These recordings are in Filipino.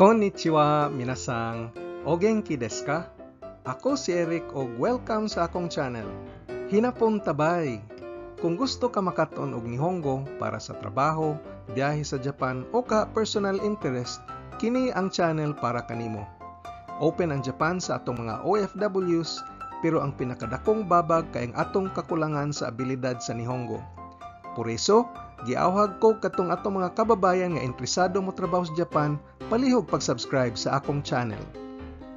Konnichiwa, minasang. O genki desu ka? Ako si Eric og welcome sa akong channel. Hinapon tabay. Kung gusto ka makaton og Nihongo para sa trabaho, biyahe sa Japan o ka personal interest, kini ang channel para kanimo. Open ang Japan sa atong mga OFWs, pero ang pinakadakong babag kay ang atong kakulangan sa abilidad sa Nihongo. Por eso, giawhag ko katong atong mga kababayan nga interesado mo trabaho sa Japan, palihog pag-subscribe sa akong channel.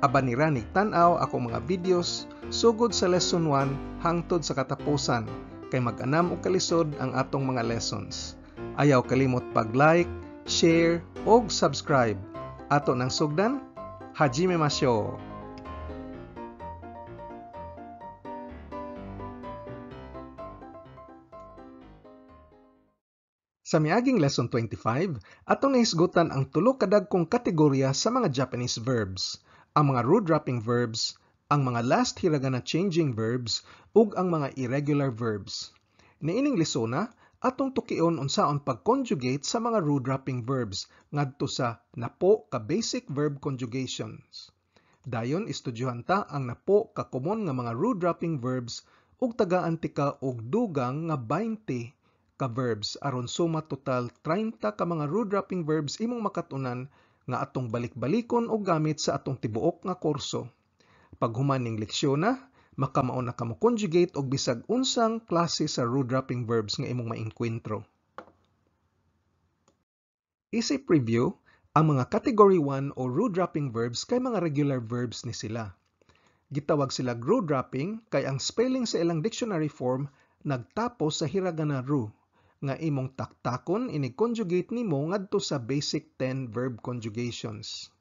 Aban nira tan-aw akong mga videos sugod sa lesson 1 hangtod sa katapusan kay mag-anam og kalisod ang atong mga lessons. Ayaw kalimot pag-like, share og subscribe. Ato nang sugdan, hajime masyo. Sa miaging lesson 25, atong nahisgutan ang tulo ka dagkong kategorya sa mga Japanese verbs, ang mga root-dropping verbs, ang mga last hiragana changing verbs, ug ang mga irregular verbs. Niining lesona, atong tukion unsaon pag-conjugate sa mga root-dropping verbs ngadto sa napo ka basic verb conjugations. Dayon istudyohan ta ang napo ka common nga mga root-dropping verbs ug tagaan tika og dugang nga 20 ka verbs aron suma total 30 ka mga root-dropping verbs imong makatunan nga atong balik-balikon o gamit sa atong tibuok nga kurso. Paghuman ning leksyon na, makamao na kamo conjugate og bisag unsang klase sa root-dropping verbs nga imong maengkwentro. Isip preview, ang mga category 1 o root-dropping verbs kay mga regular verbs ni sila. Gitawag sila root-dropping kay ang spelling sa ilang dictionary form nagtapos sa hiragana ru, nga imong taktakon ini-conjugate nimo ngadto sa basic 10 verb conjugations.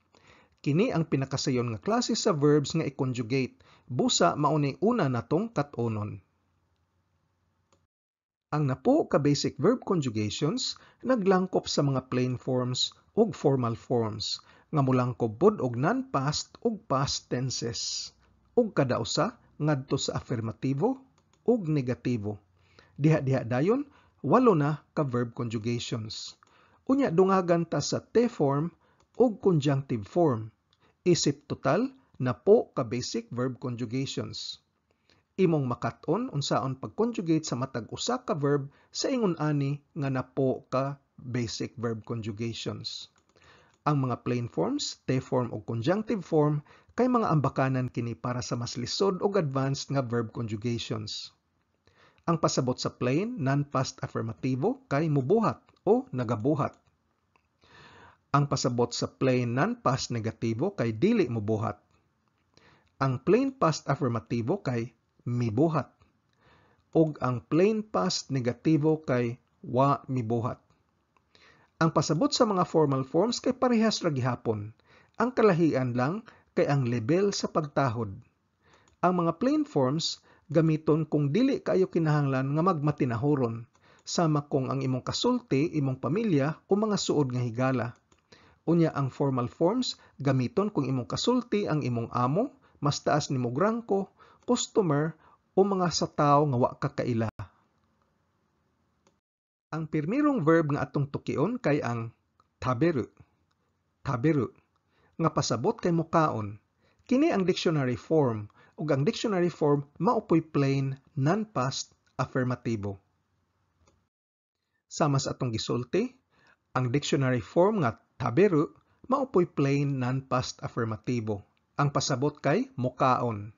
Kini ang pinakasayon nga klase sa verbs nga i-conjugate, busa maunay una natong kat-onon. Ang napo ka basic verb conjugations naglangkop sa mga plain forms ug formal forms, nga mulangkob pod og non-past ug past tenses, ug kada usa ngadto sa affirmatibo ug negatibo. Diha-diha dayon 8 na ka verb conjugations. Unya dungagan ta sa te form ug conjunctive form. Isip total na po ka basic verb conjugations. Imong makat-on unsaon pag-conjugate sa matag usa ka verb sa ingon ani nga napo ka basic verb conjugations. Ang mga plain forms, te form ug conjunctive form kay mga ambakanan kini para sa mas lisod ug advanced nga verb conjugations. Ang pasabot sa plain, non-past affirmativo kay mubuhat o nagabuhat. Ang pasabot sa plain non-past negativo kay dili mubuhat. Ang plain past affirmativo kay mibuhat. Ug ang plain past negativo kay wa mibuhat. Ang pasabot sa mga formal forms kay parehas ra gihapon. Ang kalahian lang kay ang level sa pagtahod. Ang mga plain forms gamiton kung dili kayo kinahanglan nga magmatinahoron, sama kung ang imong kasulti, imong pamilya o mga suod nga higala. Unya ang formal forms gamiton kung imong kasulti ang imong amo, mas taas nimong rangko, customer o mga sa tawo nga wa ka kaila. Ang pirmirong verb nga atong tukion kay ang taberu. Taberu nga pasabot kay mukaon. Kini ang dictionary form ug ang dictionary form maupoy plain non-past affirmativo. Sama sa atong gisulti, ang dictionary form nga taberu maupoy plain non-past affirmativo. Ang pasabot kay mukaon.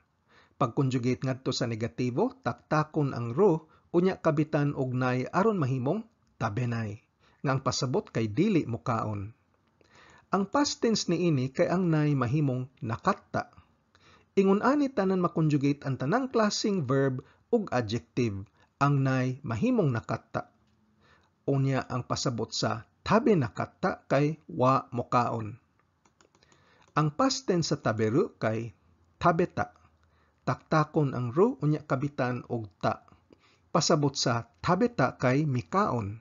Pag-conjugate ngadto sa negatibo, taktakon ang ru unya kabitan og nay aron mahimong tabenay. Nga ang pasabot kay dili mukaon. Ang past tense niini kay ang nay mahimong nakatta. Ingon ani tanan makonjugate ang tanang klaseng verb ug adjective, ang nay mahimong nakatta. Unya ang pasabot sa tabe nakatta kay wa mokaon. Ang past tense sa taberu kay tabeta. Taktakon ang ru unya kabitan og ta. Pasabot sa tabeta kay mikaon.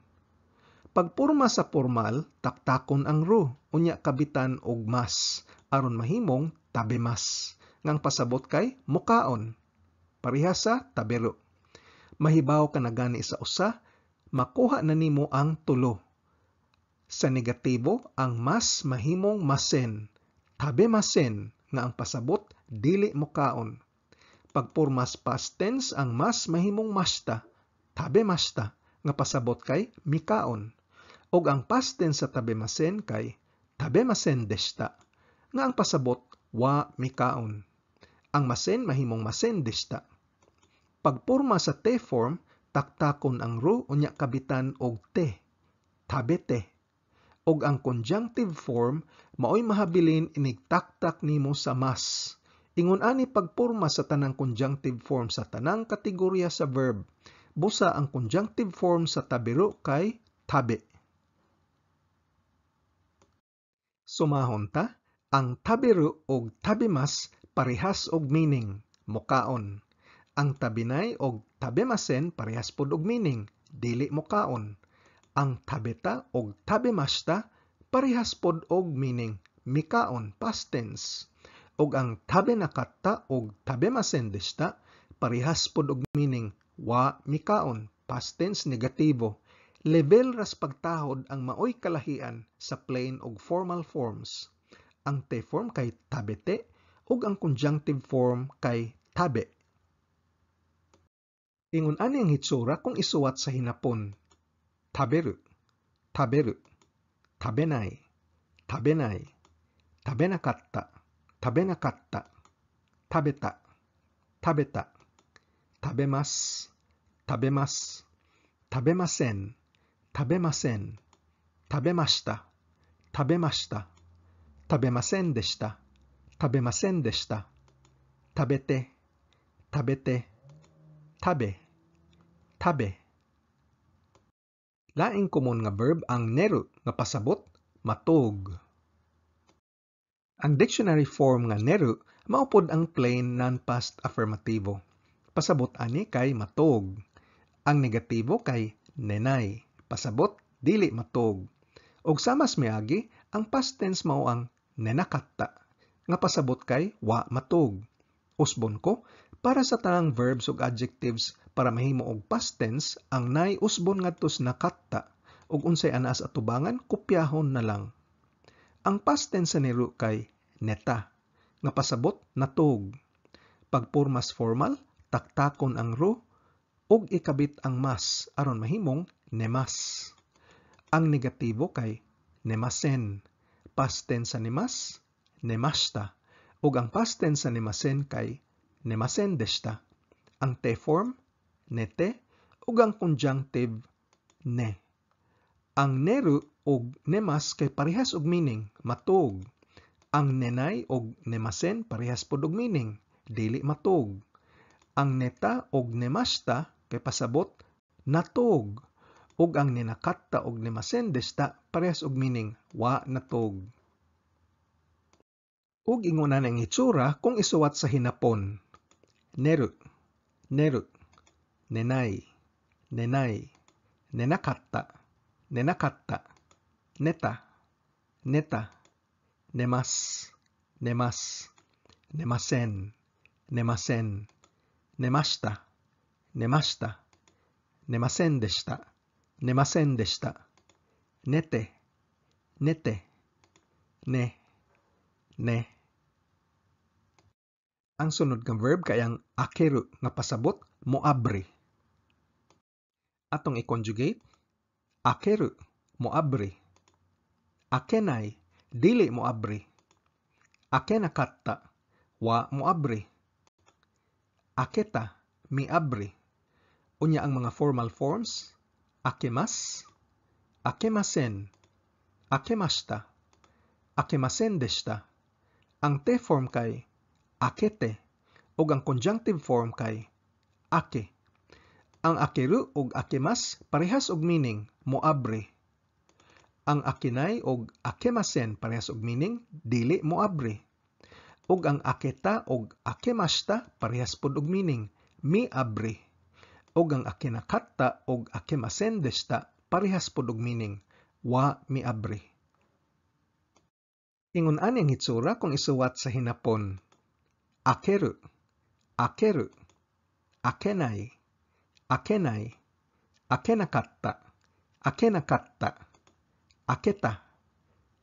Pagpurma sa formal, taktakon ang ru unya kabitan og mas aron mahimong tabemas. Ngang pasabot kay mukaon. Parehas sa taberu. Mahibaw ka na gani sa usa, makuha na nimo ang tulo. Sa negatibo, ang mas mahimong masen. Tabemasen nga ang pasabot dili mokaon. Pagpormas past tense ang mas mahimong mashita. Tabemashita nga pasabot kay mikaon. Og ang past tense sa tabemasen kay tabemasen deshita nga ang pasabot wa mikaon. Ang masen mahimong masen deshita. Pagporma sa te form, taktakon ang ru unya kabitan og te. Tabete. Og ang conjunctive form maoy mahabilin inig taktak nimo sa mas. Ingon ani pagporma sa tanang conjunctive form sa tanang kategorya sa verb. Busa ang conjunctive form sa tabiru kay tabe. Sumahon ta, ang tabiru og tabimas parehas og meaning, mokaon. Ang tabinay og tabemasen parehas pod og meaning, dili mokaon. Ang tabeta og tabemashita parehas pod og meaning, mikaon, past tense. Og ang tabenakatta og tabemasen deshita parehas pod og meaning, wa mikaon, past tense negatibo. Level ras pagtahod ang maoy kalahian sa plain og formal forms. Ang te form kay tabete ug ang conjunctive form kay tabe. Ingon ani ang hitsura kung isuwat sa hinapon. Taberu, taberu, tabenay, tabenay, tabenakatta, tabenakatta, tabeta, tabeta, tabemas, tabemas, tabemasen, tabemasen, tabemashita, tabemashita, tabemasen deshita, tabemasen deshita, tabete, tabete, tabe, tabe. Laing common nga verb ang neru nga pasabot matug. Ang dictionary form nga neru maupod ang plain non-past affirmativo. Pasabot ani kay matug. Ang negatibo kay nenay. Pasabot dili matug. Og samas miagi ang past tense mao ang nenakatta nga pasabot kay wa matug. Usbon ko, para sa tanang verbs ug adjectives para mahimo og past tense, ang nay usbon ngadto sa nakatta ug unsay ana sa atubangan kopyahon na lang. Ang past tense sa niru kay neta nga pasabot natug. Pagpormas formal, taktakon ang ru ug ikabit ang mas aron mahimong nemas. Ang negatibo kay nemasen. Past tense sa nemas, nemashita. Ug ang past tense sa nemasen kay nemasen deshita. Ang te form, nete, ug ang conjunctive, ne. Ang neru ug nemas kay parehas og meaning, matug. Ang nenay ug nemasen parehas pod og meaning, dili matug. Ang neta ug nemashita kay pasabot natug. Ug ang nenakatta ug nemasen deshita parehas og meaning, wa natug. Ug ingunan ang itsura kung isuwat sa hinapon. Neru, neru, nenay, nenay, nenakatta, nenakatta, neta, neta, nemas, nemas, nemasen, nemasen, nemashita, nemashita, nemasen deshita, nemasen deshita, nete, nete, ne, ne. Ang sunod nga verb kay ang akeru nga pasabot moabri. Atong i-conjugate, akeru moabri. Akenay dili moabri. Akenakatta wa moabri. Aketa miabri. Unya ang mga formal forms, akemas, akemasen, akemashita, akemasen deshita. Ang te form kay akete ug ang conjunctive form kay ake. Ang akeru ug akemas parehas og meaning moabri. Ang akenay ug akemasen parehas og meaning dili moabri. Ug ang aketa ug akemashita parehas pod og meaning miabri. Ug ang akenakatta ug akemasen deshita parehas pod og meaning wa miabri. Ingon ani ang hitsura kung isuwat sa hinapon. Akeru, akeru, akenay, akenay, akenakatta, akenakatta, 開けた、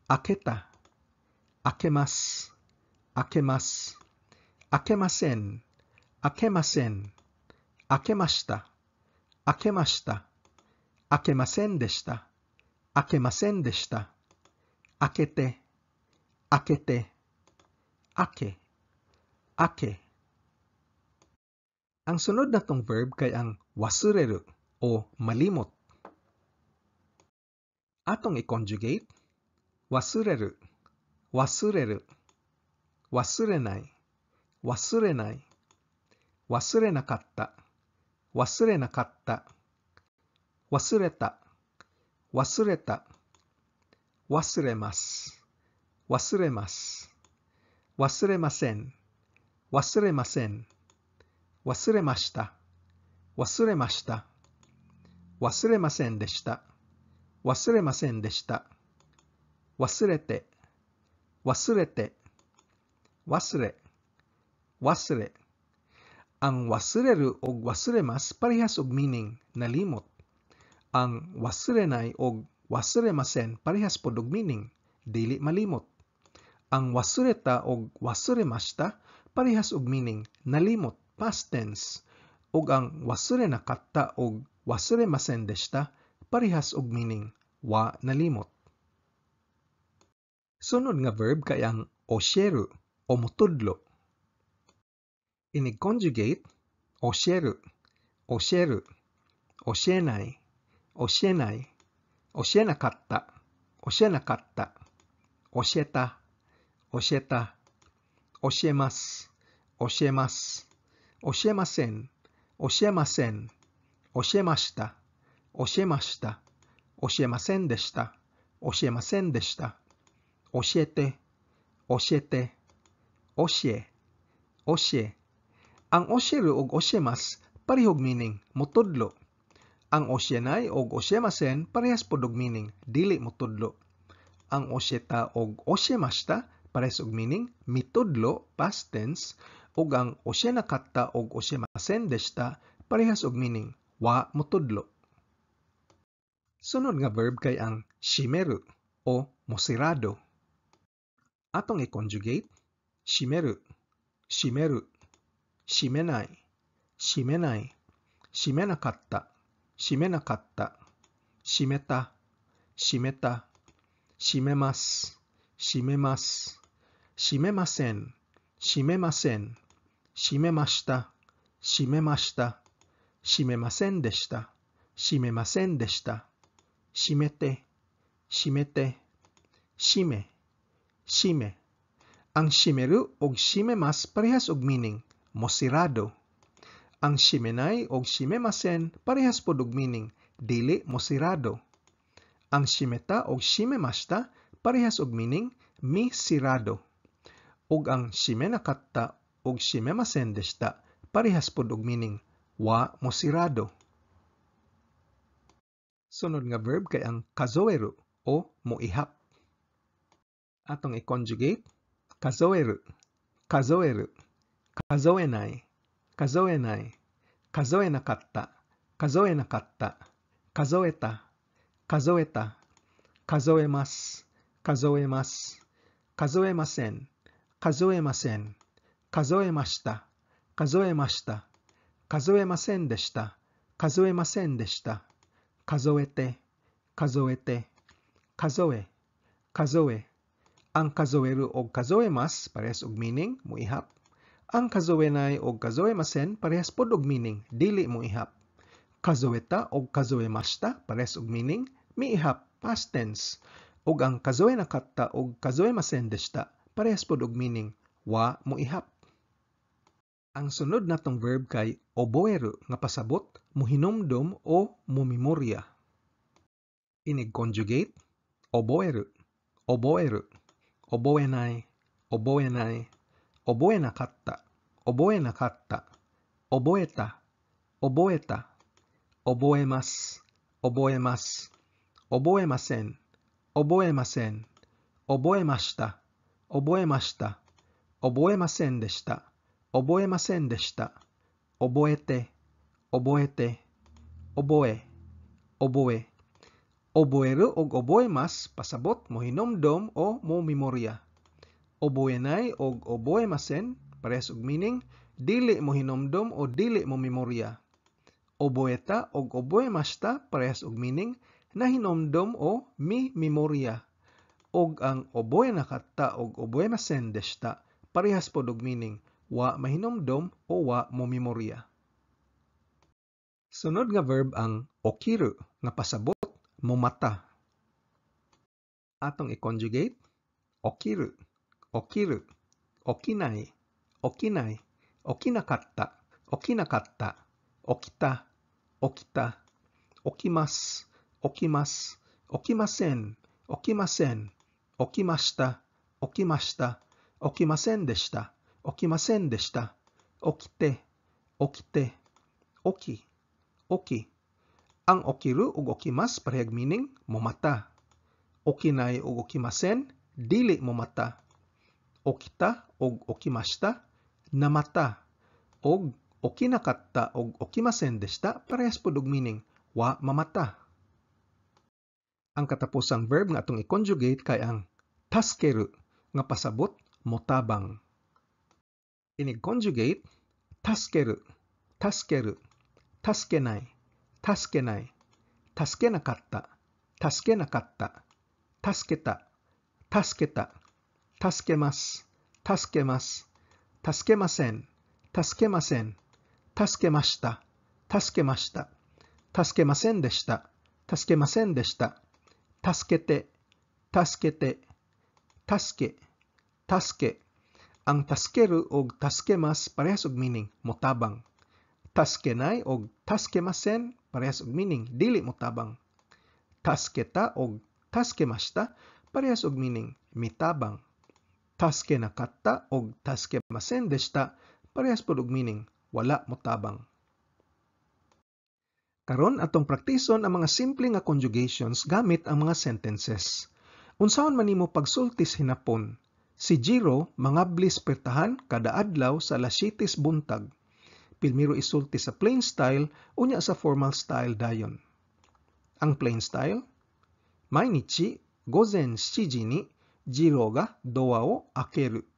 開けた、開けます、開けます。開けません、開けません。開けました、開けました。開けませんでした、開けませんでした。開けて、開けて、開け、開け. Ang sunod na tong verb kay ang wasureru o malimot. Atong i-conjugate, wasureru, wasureru, wasurenai, wasurenai, wasurenakatta, wasurenakatta, wasureta, wasureta, wasuremasu, wasuremasu, wasuremasen, wasuremasen, wasuremashita, wasuremashita, wasuremasen deshita, wasuremasen deshita, wasurete, wasurete, wasure, wasure. Ang wasureru o wasuremas parehas og meaning nalimot. Ang wasurenai o wasuremasen parehas pod og meaning dili malimot. Ang wasureta o wasuremashita parehas og meaning nalimot past tense. Ug ang wasurenakatta o wasuremasen deshita parehas og meaning wa nalimot. Sunod nga verb kay ang osheru o mutudlo. Inig-conjugate, osheru, osheru, oshenai, oshenai, oshenakatta, oshenakatta, osheta, osheta, oshemasu, oshemasu, oshemasen, oshemasen, oshemashita, oshemashita, oshemasen deshita, oshemasen deshita, oshete, oshete, oshe, oshe. Ang osheru ug oshemas parehog meaning mutudlo. Ang oshenai ug oshemasen parehas pod og meaning dili mutudlo. Ang osheta ug oshemashita parehas og meaning mitudlo past tense ug ang oshenakatta ug oshemasen deshita parehas og meaning wa mutudlo. Sunod nga verb kay ang shimeru o mosirado. Atong i-conjugate, shimeru, shimeru, shimenai, shimenai, shimenakatta, shimenakatta, shimeta, shimeta, shimemasu, shimemasu, shimemasen, shimemasen, shimemashita, shimemashita, shimemasen deshita, shimemasen deshita, shimete, shimete, shime, shime. Ang shimeru ug shimemas parehas og meaning mosirado. Ang shimenai ug shimemasen parehas pod og meaning dili mosirado. Ang shimeta ug shimemashita parehas og meaning misirado. Ug ang shimenakatta ug shimemasen deshita parehas pod og meaning wa mosirado. Sunod nga verb kay ang kazoeru o moihap. Atong i-conjugate, kazoeru, kazoeru, kazoenai, kazoenai, kazoenakatta, kazoenakatta, kazoeta, kazoeta, kazoemasu, kazoemasu, kazoemasen, kazoemasen, kazoemashita, kazoemashita, kazoemasen deshita, kazoemasen deshita, kazoete, kazoete, kazoe, kazoe. Ang kazoeru o kazoemas parehas og meaning moihap. Ang kazoenai o kazoemasen parehas pod og meaning dili moihap. Kazoeta o kazoemashita parehas og meaning miihap past tense. Ug ang kazoenakatta o kazoemasen deshita parehas pod og meaning wa moihap. Ang sunod natong verb kay oboeru nga pasabot mohinumdom o momemorya. Inig-conjugate, oboeru, oboeru, oboenai, oboenai, oboenakatta, oboenakatta, oboeta, oboeta, oboemas, oboemas, oboemasen, oboemasen, oboemashita, oboemashita, oboemasen deshita, oboemasen deshita, oboete, oboete, oboe, oboe. Oboero og oboemas pasabot mohinomdom o momemorya. Oboenay og oboemasen parehas og meaning dili mohinomdom o dili momemorya. Oboeta og oboemasta parehas og meaning nahinomdom o mi-memorya. Og ang oboenakatta og oboemasen desta parehas pod og meaning wa mahinomdom o wa momemorya. Sunod nga verb ang okiru nga pasabot momata. Atong i-conjugate. Okiru, okiru, okinai, okinai, okinakatta, okinakatta, okita, okita, okimas, okimas, okimasen, okimasen, okimashita, okimashita, okimasen deshita, okimasen deshita, okite, okite, oki, oki. Ang okiru ug okimas parehag meaning momata. Okinai ug okimasen dili momata. Okita ug okimashita namata. Og okinakatta ug okimasen deshita parehas pod og meaning wa mamata. Ang katapusang verb nga atong i-conjugate kay ang taskeru nga pasabot motabang. Inig-conjugate taskeru, taskeru, taskenai, taskenai, taskenakatta, taskenakatta, tasketa, tasketa, taskemas, taskemas, taskemasen, taskemasen, taskemashita, taskemashita, taskemasen deshita, taskemasen deshita, taskete, taskete, taske, taske. Ang taskeru og taskemas parehas og meaning motabang. Taskenay og taskemasen parehas og meaning dili motabang. Tasketa og taskemashita parehas og meaning mitabang. Taskenakatta og taskemasen deshita parehas pod og meaning wala motabang. Karon atong praktison ang mga simple nga conjugations gamit ang mga sentences. Unsaon man nimo pagsultis hinapon? Si Jiro mangablis pertahan kada adlaw sa alas 7 buntag. Pilmiro isulti sa plain style unya sa formal style dayon. Ang plain style, Mainichi gozen 7時にジローがドアを開ける。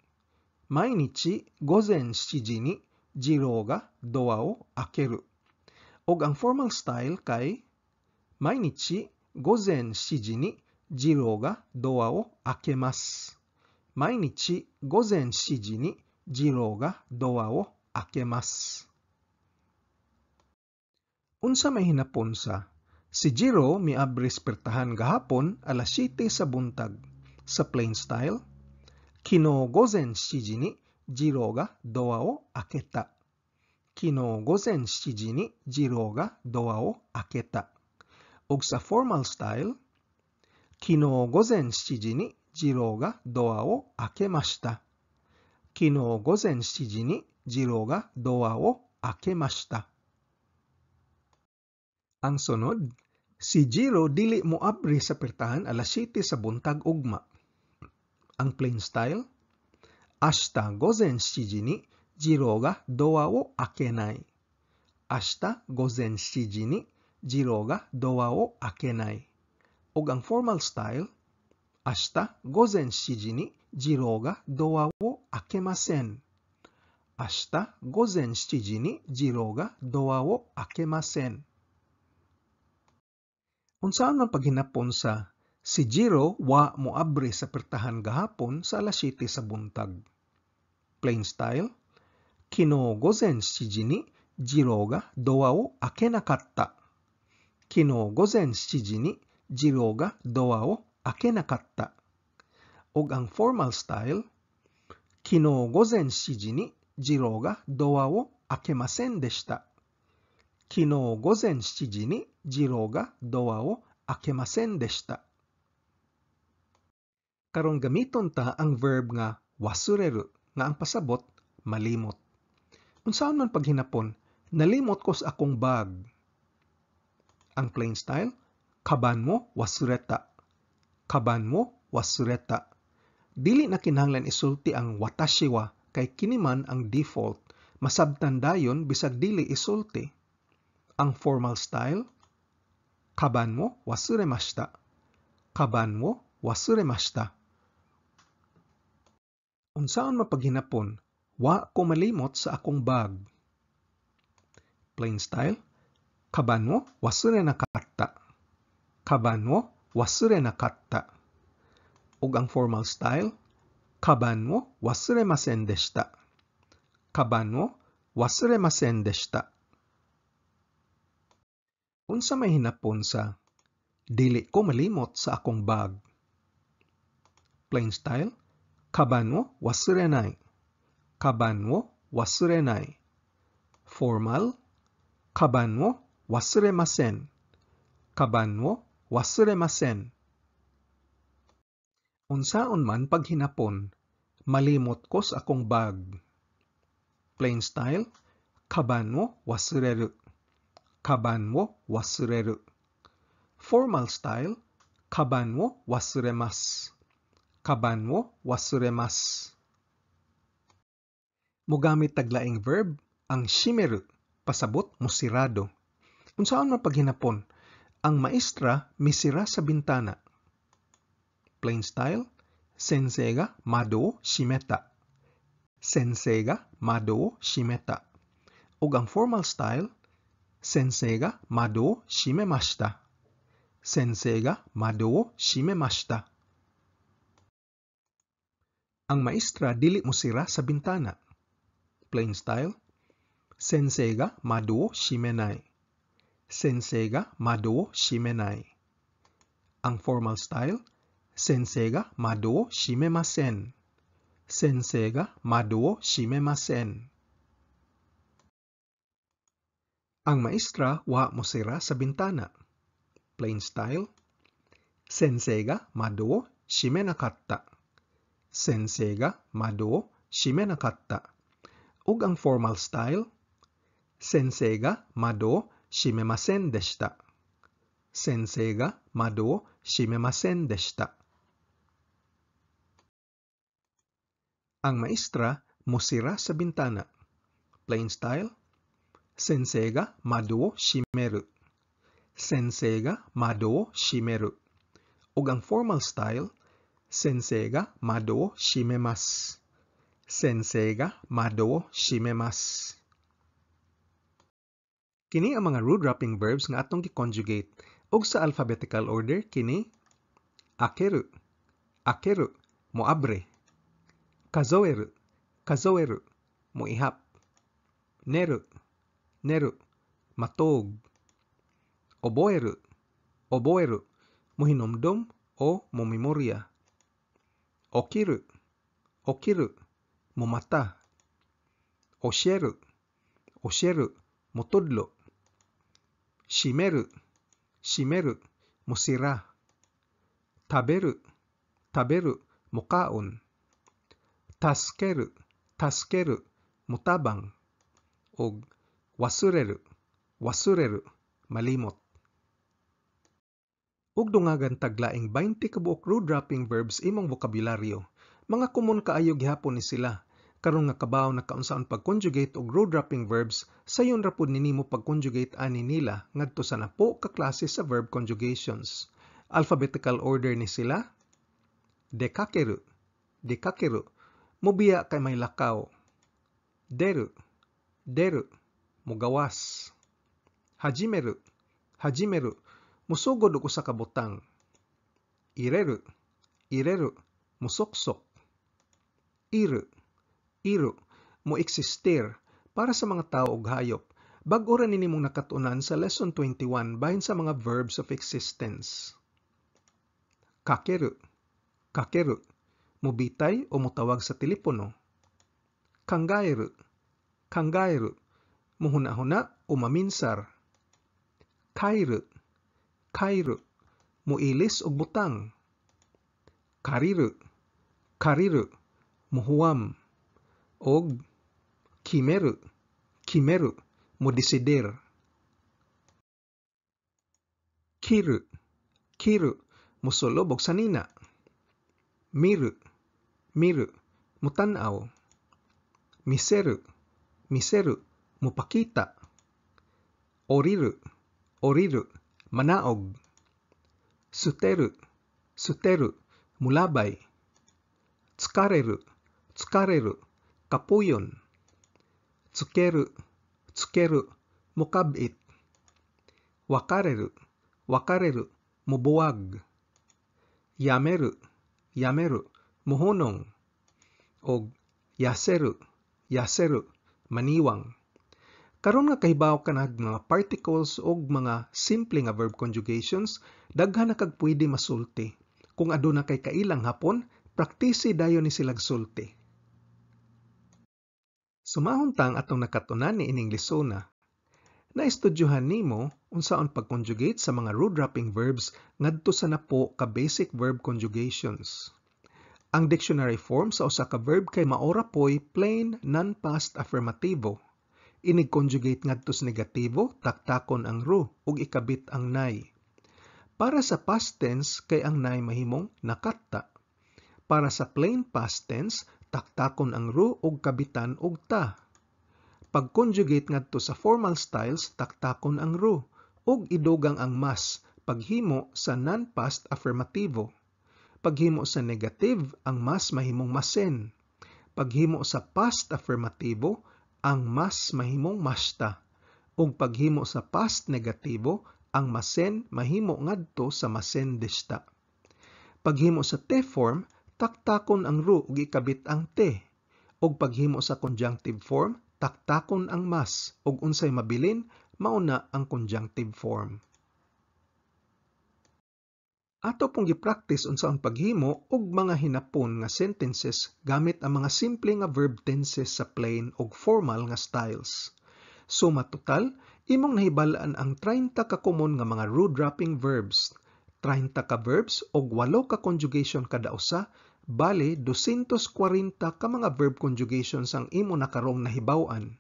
毎日午前7時にジローがドアを開ける。Og ang formal style kay毎日午前7時にジローがドアを開けます。毎日午前7時にジローがドアを開けます。Unsa may hinapon sa si Jiro miabris pertahan gahapon alas 7 sa buntag. Sa plain style, Kino gozen 7時にジローがドアを開けた。Kino gozen 7時にジローがドアを開けた。Og sa formal style, Kino gozen 7時にジローがドアを開けました。Kino gozen 7時にジローがドアを開けました。Ang sunod, si Jiro dili moabri sa pertahan alas 7 sa buntag ugma. Ang plain style, 明日午前7時にジローがドアを開けない。明日午前7時にジローがドアを開けない。Og ang formal style, 明日午前7時にジローがドアを開けません。明日午前7時にジローがドアを開けません。Unsaan man paghinapon sa si Jiro wa moabri sa pertahan gahapon sa alas 7 sa buntag. Plain style, Kino gozen 7時にジローがドアを開けなかった。Kino gozen 7時にジローがドアを開けなかった。Og ang formal style, Kino gozen 7時にジローがドアを開けませんでした。昨日午前7時にジローがドアを開けませんでした。Karon gamiton ta ang verb nga wasureru nga ang pasabot malimot. Unsaon man paghinapon, nalimot ko sa akong bag. Ang plain style, kaban mo wasureta. Kaban mo wasureta. Dili na kinahanglan isulti ang watashi wa kay kini man ang default. Masabtan dayon bisag dili isulti. Ang formal style, Kaban wo wasuremashita. Kaban wo wasuremashita. Unsaon mapaghinapon? Wa ko malimot sa akong bag. Plain style. Kaban wo wasure nakatta. Kaban wo wasure nakatta. Ug ang formal style. Kaban wo wasuremasen deshita. Kaban wo wasuremasen deshita. Unsa may hinapon sa dili ko malimot sa akong bag? Plain style. Kaban wo wasurenai. Kaban wo wasurenai. Formal. Kaban wo wasuremasen. Kaban wo wasuremasen. Unsaon man paghinapon, malimot ko sa akong bag. Plain style. Kaban wo wasureru. Kaban wo wasureru. Formal style. Kaban wo wasuremasu. Kaban wo wasuremas. Mogamit taglaing verb ang shimeru, pasabot musirado. Unsaon man paghinapon, ang maestra misira sa bintana. Plain style. Sensei ga mado o shimeta. Sensei ga mado o shimeta. Ug ang formal style. Sensei ga mado o shimemashita. Sensei ga mado o shimemashita. Ang maestra dili musira sa bintana. Plain style. Sensei ga mado o shimenai. Sensei ga mado o shimenai. Ang formal style. Sensei ga mado o shimemasen. Sensei ga mado o shimemasen. Ang maestra wa musira sa bintana. Plain style. Sensei ga mado o shimenakatta. Sensei ga mado o shimenakatta. Ug ang formal style. Sensei ga mado o shimemasen deshita. Sensei ga mado o shimemasen deshita. Ang maestra musira sa bintana. Plain style. Sensei ga mado o shimeru. Sensei ga mado o shimeru. Ug ang formal style. Sensei ga mado o shimemasu. Sensei ga mado o shimemas. Kini ang mga root wrapping verbs nga atong gi-conjugate. Ug sa alphabetical order kini akeru. Akeru, moabre. Kazoeru. Kazoeru, moihap. Neru. Neru, matog. Oboeru. Oboeru, mohinomdom o momemorya. Okiru. Okiru, momata. Osheru. Osheru, motudlo. Shimeru. Shimeru, musira. Taberu. Taberu, mukaon. Taskeru. Taskeru, mutabang. Og wasureru. Wasureru, malimot. Ug dungagan taglaing 20 kabuok root wrapping verbs imong bokabularyo. Mga common kaayo gihapon ni sila. Karon nga kabaw na kaunsaon pag-conjugate og root wrapping verbs, sayon ra pud ninimo pag-conjugate ani nila ngadto sa napo ka klase sa verb conjugations. Alphabetical order ni sila. Dekakeru. Dekakeru, mobiya kay may lakaw. Deru. Deru, mugawas. Hajimeru. Hajimeru, musugod og usa ka butang. Ireru. Ireru, musoksok. Iru. Iru, moeksistir para sa mga tao ug hayop. Bag-o ra ninimong nakatunan sa lesson 21 bahin sa mga verbs of existence. Kakeru. Kakeru, mobitay o mutawag sa telepono. Kangaeru. Kangaeru, muhuna-huna o maminsar. Kairu. Kairu, muilis og butang. Kariru. Kariru, muhuwam. Og kimeru. Kimeru, mudesider. Kiru. Kiru, musulob og sanina. Miru. Miru, mutanaw. Miseru. Miseru, mupakita. Oriru. Oriru, manaog. Suteru, suteru, mulabay. Tsukareru, tsukareru, kapuyon. Tsukeru, tsukeru, mukabit. Wakareru, wakareru, mubuwag. Yameru, yameru, muhunong. Og yaseru, yaseru, maniwang. Karon nga kahibaw ka na mga particles o mga simple nga verb conjugations, daghan na kag pwede masulti. Kung aduna kay kailang hapon, praktisi dayon ni silag sulti. Sumahon tang atong nakatunan ni ining lisona. Naestudyohan nimo unsaon pag-conjugate sa mga root-wrapping verbs ngadto sa napo ka basic verb conjugations. Ang dictionary form sa usa ka verb kay maora poy plain non-past affirmativo. Inig conjugate ngadto sa negatibo, taktakon ang ru ug ikabit ang nay. Para sa past tense kay ang nay mahimong nakatta. Para sa plain past tense, taktakon ang ru ug kabitan og ta. Pag conjugate ngadto sa formal styles, taktakon ang ru ug idugang ang mas paghimo sa non-past affirmativo. Paghimo sa negative, ang mas mahimong masen. Paghimo sa past affirmativo, ang mas mahimong masta. Ug paghimo sa past negatibo, ang masen mahimo ngadto sa masen desta. Paghimo sa te form, taktakon ang ru ug ikabit ang te. Ug paghimo sa conjunctive form, taktakon ang mas ug unsay mabilin, mauna ang conjunctive form. Ato pong gi-practice unsaon paghimo og mga hinapon nga sentences gamit ang mga simple nga verb tenses sa plain ug formal nga styles. Suma total, imong nahibal-an ang 30 ka common nga mga root-wrapping verbs. 30 ka verbs ug 8 ka conjugation kada usa, bale 240 ka mga verb conjugations ang imo nakarong nahibaw-an.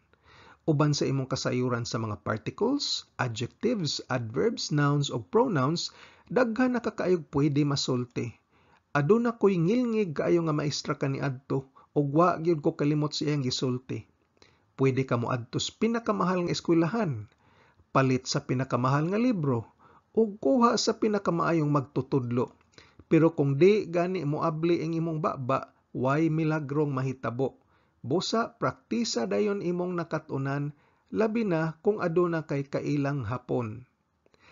Uban sa imong kasayuran sa mga particles, adjectives, adverbs, nouns ug pronouns, daghan na kakaayog pwede masulti. Aduna ko'y ngilngig kaayo nga maestra kaniadto ug wa gyud ko kalimot siyang gisulti. Pwede ka moadto sa pinakamahal nga eskwelahan, palit sa pinakamahal nga libro, ug kuha sa pinakamaayong magtutudlo. Pero kung di gani moabli ang imong baba, way milagrong mahitabo. Busa praktisa dayon imong nakatunan, labi na kung aduna kay kailang hapon.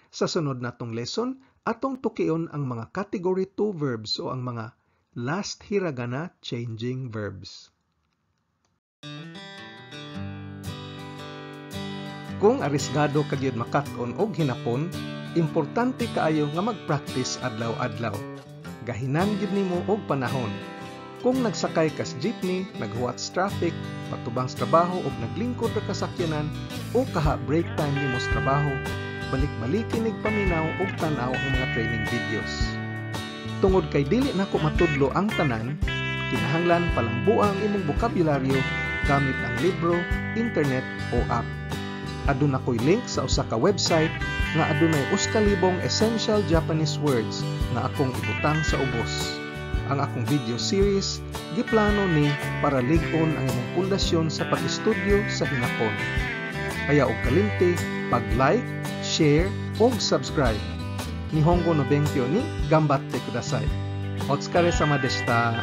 Sa sunod natong lesson, atong tukion ang mga category 2 verbs o ang mga last hiragana changing verbs. Kung arisgado ka gyud makat-on og hinapon, importante kaayo nga mag-practice adlaw-adlaw. Gahinan gyud nimo og panahon. Kung nagsakay ka sa jeepney, naghuwat sa traffic, patubang sa trabaho o naglingkod ra ka sakyanan o kaha break time nimo sa trabaho, balik-balikin ig paminaw og tan-aw ang mga training videos. Tungod kay dili nako matudlo ang tanan, kinahanglan palambuang imong bokabularyo gamit ang libro, internet o app. Aduna ko'y link sa usa ka website nga adunay 9,000 essential Japanese words nga akong ibutang sa ubos. Ang akong video series, giplano ni para lig-on ang imong pundasyon sa pag-estudyo sa hinapon. Kaya og kalimti, pag-like, share, o subscribe. Nihongo no benkyo ni gambatte kudasai. Otsukare sama deshita.